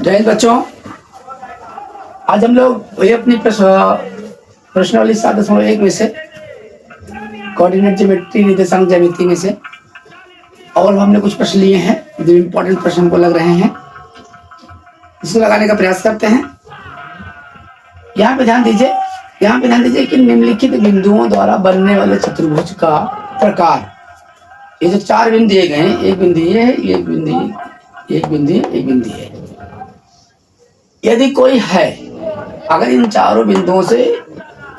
जय हिंद बच्चों। आज हम लोग वही अपनी प्रश्नावली 7.1 में से कोऑर्डिनेट ज्योमेट्री निर्देशांक ज्यामिति में से और हमने कुछ प्रश्न लिए हैं जो इम्पोर्टेंट प्रश्न हमको लग रहे हैं, इसको लगाने का प्रयास करते हैं। यहाँ पे ध्यान दीजिए कि निम्नलिखित बिंदुओं द्वारा बनने वाले चतुर्भुज का प्रकार, ये जो 4 बिंदु दिए गए हैं, एक बिंदु ये है, एक बिंदु ये, एक बिंदु ये, एक बिंदु है। यदि कोई है, अगर इन चारों बिंदुओं से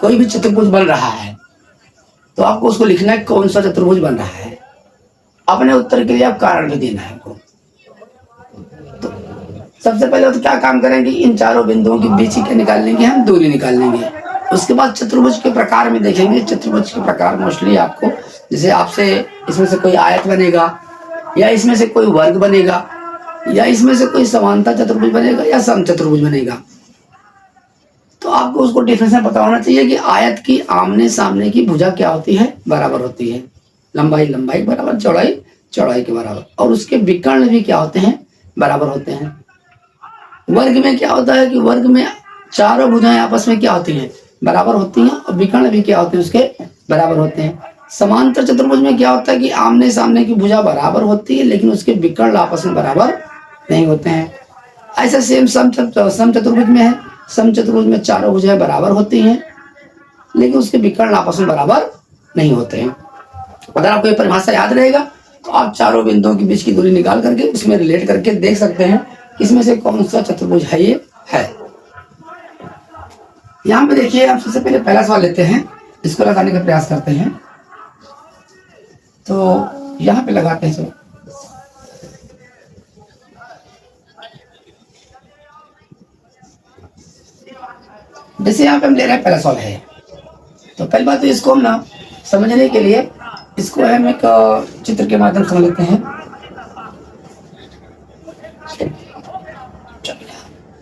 कोई भी चतुर्भुज बन रहा है तो आपको उसको लिखना है कौन सा चतुर्भुज बन रहा है। अपने उत्तर के लिए आप कारण भी देना है आपको। तो सबसे पहले तो क्या काम करेंगे, इन चारों बिंदुओं के बीच की निकाल लेंगे, हम दूरी निकाल लेंगे। उसके बाद चतुर्भुज के प्रकार में देखेंगे। चतुर्भुज के प्रकार मोस्टली आपको, जैसे आपसे इसमें से कोई आयत बनेगा, या इसमें से कोई वर्ग बनेगा, या इसमें से कोई समांतर चतुर्भुज बनेगा, या सम चतुर्भुज बनेगा। तो आपको उसको डिफिनेशन पता होना चाहिए कि आयत की आमने सामने की भुजा क्या होती है, बराबर होती है। लंबाई लंबाई बराबर, चौड़ाई चौड़ाई के बराबर, और उसके विकर्ण भी क्या होते हैं, बराबर होते हैं। वर्ग में क्या होता है कि वर्ग में चारों भुजाएं आपस में क्या होती हैं, बराबर होती हैं, और विकर्ण भी क्या होते हैं, उसके बराबर होते हैं। समांतर चतुर्भुज में क्या होता है कि आमने सामने की भुजा बराबर होती है, लेकिन उसके विकर्ण आपस में बराबर नहीं होते हैं। ऐसा सेम सम चतुर्भुज में है। सम चतुर्भुज में चारों भुजाएं बराबर होती हैं, लेकिन उसके विकर्ण आपस में बराबर नहीं होते हैं। अगर आपको ये परिभाषा याद रहेगा तो आप चारों बिंदुओं के बीच की दूरी निकाल करके उसमें रिलेट करके देख सकते हैं इसमें से कौन सा चतुर्भुज है ये है। यहाँ पे देखिए, आप सबसे पहले पहला सवाल लेते हैं, इसको लगाने का प्रयास करते हैं। तो यहाँ पे लगाते हैं सब। जैसे यहाँ पे हम ले रहे हैं पहला सवाल है, तो पहली बात तो इसको हम ना समझने के लिए इसको हम एक चित्र के माध्यम से समझ लेते हैं।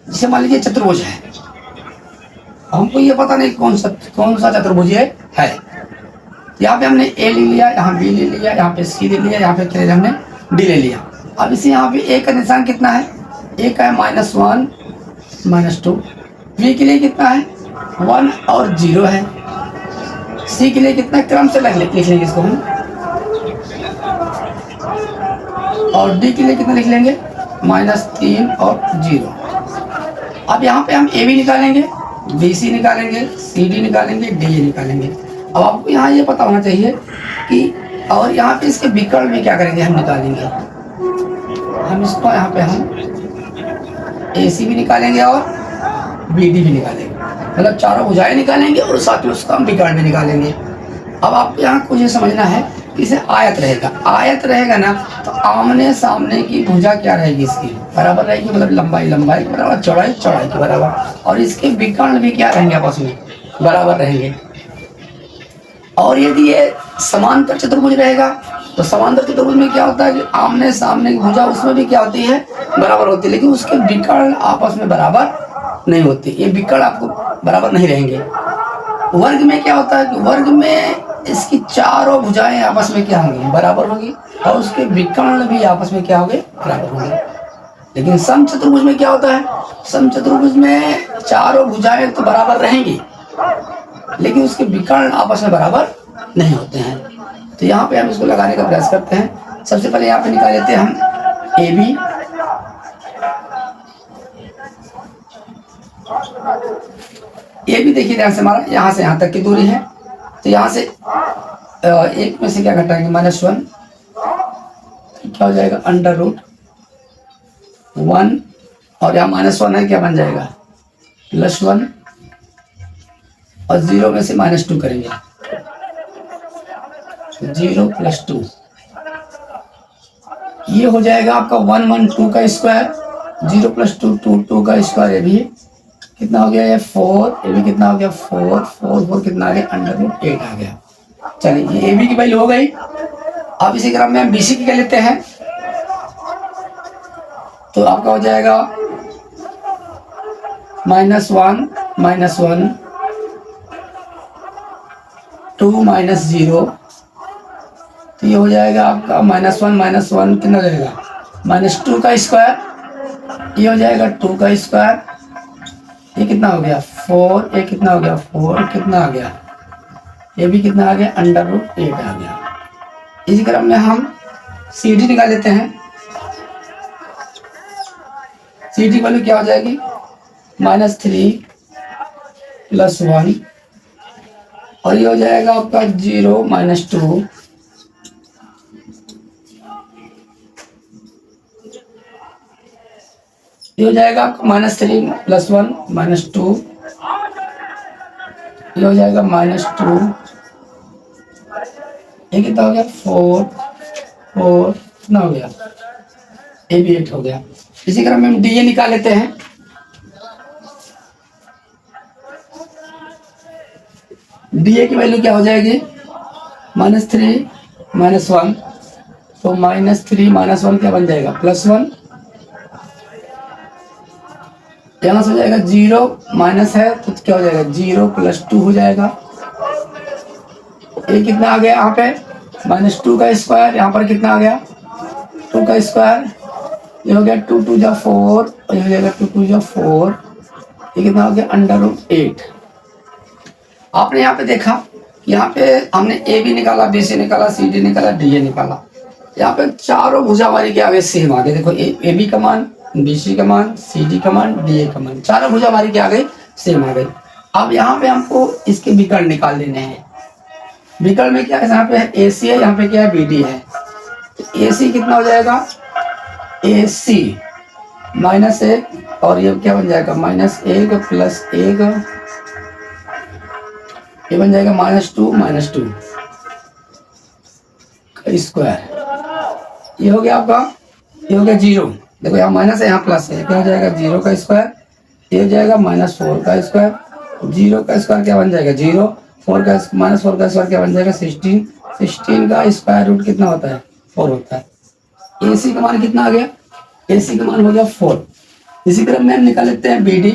जैसे मान लीजिए चतुर्भुज है, हमको ये पता नहीं कौन सा चतुर्भुज है। यहाँ पे हमने ए ले लिया, यहाँ बी ले लिया, यहाँ पे सी ले लिया, यहाँ पे हमने डी ले लिया। अब इसे यहाँ पे ए का निशान कितना है, ए का है -1 -2। बी के लिए कितना है 1 और 0 है। सी के लिए कितना, क्रम से लिख लेंगे इसको हम। और डी के लिए कितना लिख लेंगे, -3 और 0। अब यहाँ पे हम ए बी निकालेंगे, बी सी निकालेंगे, सी डी निकालेंगे, डी ए निकालेंगे। अब आपको यहाँ ये पता होना चाहिए कि, और यहाँ पे इसके विकर्ण भी क्या करेंगे, हम निकालेंगे। हम इसको यहाँ पे हम ए सी भी निकालेंगे और बी डी भी निकालेंगे, मतलब चारों भुजाएं निकालेंगे और साथ में उसका हम विकर्ण भी निकालेंगे। अब आपको यहाँ कुछ ये समझना है कि इसे आयत रहेगा। आयत रहेगा ना, तो आमने सामने की भुजा क्या रहेगी, इसकी बराबर रहेगी, मतलब लंबाई लंबाई के बराबर, चौड़ाई चौड़ाई के बराबर, और इसके विकर्ण भी क्या रहेंगे, आपस में बराबर रहेंगे। और यदि ये समांतर चतुर्भुज रहेगा तो समांतर चतुर्भुज में क्या होता है कि आमने सामने की भुजा उसमें भी क्या होती है, बराबर होती है, लेकिन उसके विकर्ण आपस में बराबर नहीं होती। ये विकर्ण आपको बराबर नहीं रहेंगे। वर्ग में क्या होता है कि वर्ग में इसकी चारों भुजाएं आपस में क्या होंगी, बराबर होंगी, और उसके विकर्ण भी आपस में क्या होंगे, बराबर होंगे। लेकिन सम चतुर्भुज में क्या होता है, सम चतुर्भुज में चारों भुजाएं तो बराबर रहेंगी, लेकिन उसके विकर्ण आपस में बराबर नहीं होते हैं। तो यहाँ पे हम इसको लगाने का प्रयास करते हैं। सबसे पहले यहाँ पे निकाल लेते हैं हम ए बी। ये भी देखिए ध्यान से, हमारा यहाँ से यहाँ तक की दूरी है, तो यहाँ से एक में से क्या घटाएंगे, -1, क्या हो जाएगा, √1, और यहाँ -1 है, क्या बन जाएगा, +1, और 0 में से -2 करेंगे, 0 + 2, ये हो जाएगा आपका 1 1 2 का स्क्वायर, 0 + 2 2 2 का स्क्वायर। ये भी कितना हो गया, ये 4, ये भी कितना हो गया, 4 4 4 कितना आ गया, √8 आ गया। चलिए, ये ए बी की वैल्यू हो गई। अब इसी क्रम में हम बी सी की कर लेते हैं, तो आपका हो जाएगा -1 -1 2 -0, तो ये हो जाएगा आपका -1 कितना हो जाएगा, -2 का स्क्वायर ये हो जाएगा 2 का स्क्वायर, ये कितना हो गया 4, ये कितना हो गया 4, कितना आ गया, ये भी कितना आ गया √8 आ गया। इसी क्रम में हम सी डी निकाल लेते हैं। सी डी वैल्यू क्या हो जाएगी, -3 + 1, और ये हो जाएगा आपका 0 - 2, ये हो जाएगा आपका -3 + 1 - 2, ये हो जाएगा -2, ये कितना हो गया 4 कितना हो गया, ये भी 8 हो गया। इसी क्रम में हम डी ए निकाल लेते हैं। डी ए की वैल्यू क्या हो जाएगी, -3 - 1, तो -3 - 1 क्या बन जाएगा +1, यहाँ से हो जाएगा 0 माइनस है तो क्या हो जाएगा 0 + 2 हो जाएगा। ये कितना आ गया यहाँ पे -2 का स्क्वायर, यहाँ पर कितना आ गया 2 का स्क्वायर, ये हो गया 2 × 2 = 4, और ये हो जाएगा 2 × 2 = 4, ये कितना हो गया √8। आपने यहाँ पे देखा, यहाँ पे हमने ए बी निकाला, बी सी निकाला, सी डी निकाला, डी ए निकाला। यहाँ पे चारों भुजावारी के आगे सेम आ गए। देखो ए बी का मान, बी सी का मान, सी डी का मान, डी ए का मान, चारों भुजावारी के आगे सेम आ गए। अब यहाँ पे हमको इसके विकर्ण निकाल लेने हैं। विकर्ण में क्या है, यहाँ पे ए सी है, यहाँ पे क्या है बी डी है। तो ए सी कितना हो जाएगा ए सी -1, और ये क्या बन जाएगा -1 + 1, ये बन जाएगा -2 का स्क्वायर, ये हो गया आपका, ये हो गया 0। देखो यहाँ माइनस है, यहाँ प्लस है, क्या हो जाएगा 0 का स्क्वायर, ये हो जाएगा -4 का स्क्वायर, 0 का स्क्वायर क्या बन जाएगा 0, 4 का -4 का स्क्वायर क्या बन जाएगा 16, 16 का स्क्वायर रूट कितना होता है 4 होता है। ए सी का मान कितना आ गया, ए सी का मान हो गया 4। इसी क्रम में हम निकाल लेते हैं बी डी।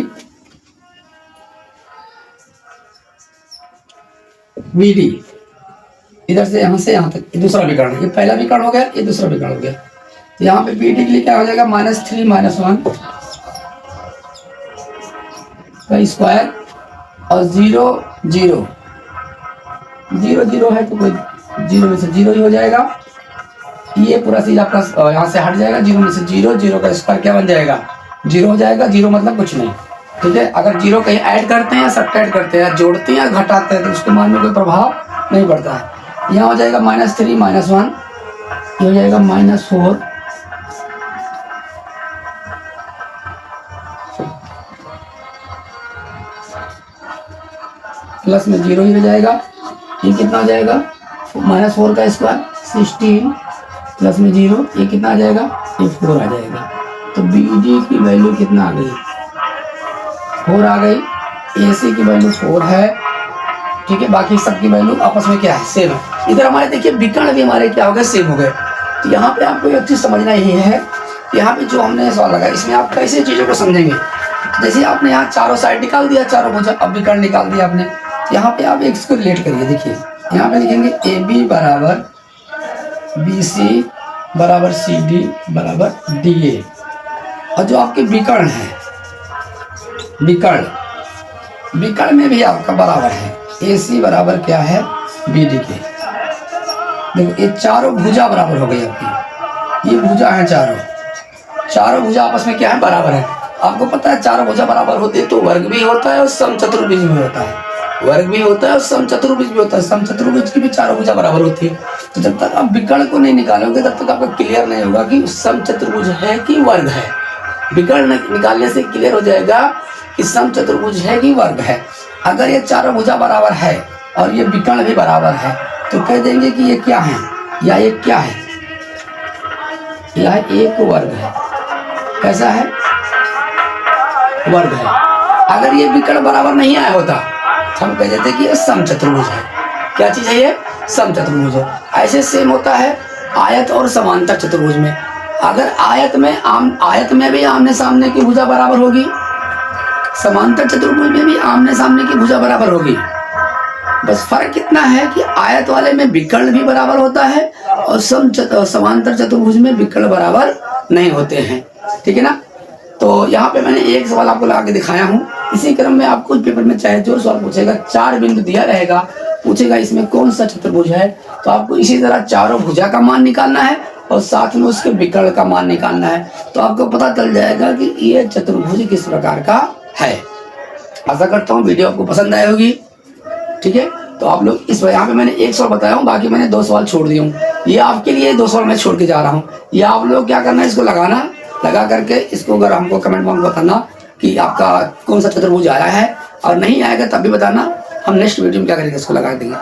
बी डी इधर से यहाँ तक, ये दूसरा विकर्ण, ये पहला विकर्ण हो गया, ये दूसरा विकर्ण हो गया। तो यहाँ पे बी डी के लिए क्या हो जाएगा -3 - 1 का स्क्वायर, और 0 0 0 0 है तो कोई 0 में से 0 ही हो जाएगा। ये पूरा सीधा प्लस यहाँ से हट जाएगा, 0 में से 0, 0 का स्क्वायर क्या बन जाएगा 0 हो जाएगा। 0 मतलब कुछ नहीं, ठीक है। अगर 0 कहीं ऐड करते हैं या सब्ट्रैक्ट करते हैं या जोड़ते हैं या घटाते हैं तो उसके मान में कोई प्रभाव नहीं पड़ता है। यहाँ हो जाएगा -3 - 1, ये हो जाएगा -4, प्लस में 0 ही हो जाएगा। ये कितना हो जाएगा -4 का स्क्वायर 16, प्लस में 0, ये कितना आ जाएगा ये 4 आ जाएगा। तो बी डी की वैल्यू कितना आ गई 4 आ गई। ए सी की वैल्यू 4 है, ठीक है। बाकी सबकी वैल्यू आपस में क्या है सेम है। इधर हमारे देखिए विकर्ण भी हमारे क्या हो गए सेम हो गए। तो यहाँ पे आपको एक चीज़ समझना ही है, यहाँ पे जो हमने सवाल लगा इसमें आप कैसे चीज़ों को समझेंगे। जैसे आपने यहाँ चारों साइड निकाल दिया, चारों भुजा, अब विकर्ण निकाल दिया आपने। यहाँ पे आप एक इसको रिलेट करिए। देखिए यहाँ पे लिखेंगे ए बी बराबर बी सी बराबर सी डी बराबर डी ए, और जो आपके विकर्ण है, विकर्ण में भी आपका बराबर है ए सी बराबर क्या है बी डी के। देखो ये चारों भुजा बराबर हो गई आपकी, ये भुजा है चारों भुजा आपस में क्या है बराबर है। आपको पता है चारों भुजा बराबर होती है तो वर्ग भी होता है और समचतुर्भुज भी होता है, वर्ग भी होता है और समचतुर्भुज भी होता है। समचतुर्भुज की भी चारों भुजा बराबर होती है। तो जब तक आप विकर्ण को नहीं निकालोगे तब तक आपको क्लियर नहीं होगा कि समचतुर्भुज है कि वर्ग है। विकर्ण निकालने से क्लियर हो जाएगा कि समचतुर्भुज है कि वर्ग है। अगर ये चारों भुजा बराबर है और ये विकर्ण भी बराबर है तो कह देंगे कि ये क्या है, या ये क्या है, यह एक वर्ग है। कैसा है वर्ग है। अगर ये विकर्ण बराबर नहीं आया होता हम कह देते कि ये समचतुर्भुज है। क्या चीज है ये समचतुर्भुज है। ऐसे सेम होता है आयत और समांतर चतुर्भुज में। अगर आयत में भी आमने सामने की भुजा बराबर होगी, समांतर चतुर्भुज में भी आमने सामने की भुजा बराबर होगी। बस फर्क कितना है कि आयत वाले में विकर्ण भी बराबर होता है और समांतर चतुर्भुज में विकर्ण बराबर नहीं होते हैं, ठीक है ना। तो यहाँ पे मैंने एक सवाल आपको लगा के दिखाया हूँ। इसी क्रम में आपको पेपर में चाहे जो सवाल पूछेगा, 4 बिंदु दिया रहेगा, पूछेगा इसमें कौन सा चतुर्भुज है, तो आपको इसी तरह चारों भुजा का मान निकालना है और साथ में उसके विकर्ण का मान निकालना है। तो आपको पता चल जाएगा कि ये चतुर्भुज किस प्रकार का है। आशा करता हूँ वीडियो आपको पसंद आई होगी। ठीक है, तो आप लोग इस यहाँ पे मैंने एक सवाल बताया हूँ, बाकी मैंने 2 सवाल छोड़ दिए हूँ। ये आपके लिए 2 सवाल मैं छोड़ के जा रहा हूँ। ये आप लोग क्या करना है, इसको लगाना, लगा करके इसको अगर हमको कमेंट बॉक्स में बताना कि आपका कौन सा चतुर्भुज आया है, और नहीं आएगा तब भी बताना, हम नेक्स्ट वीडियो में क्या करेंगे, इसको लगा देंगे।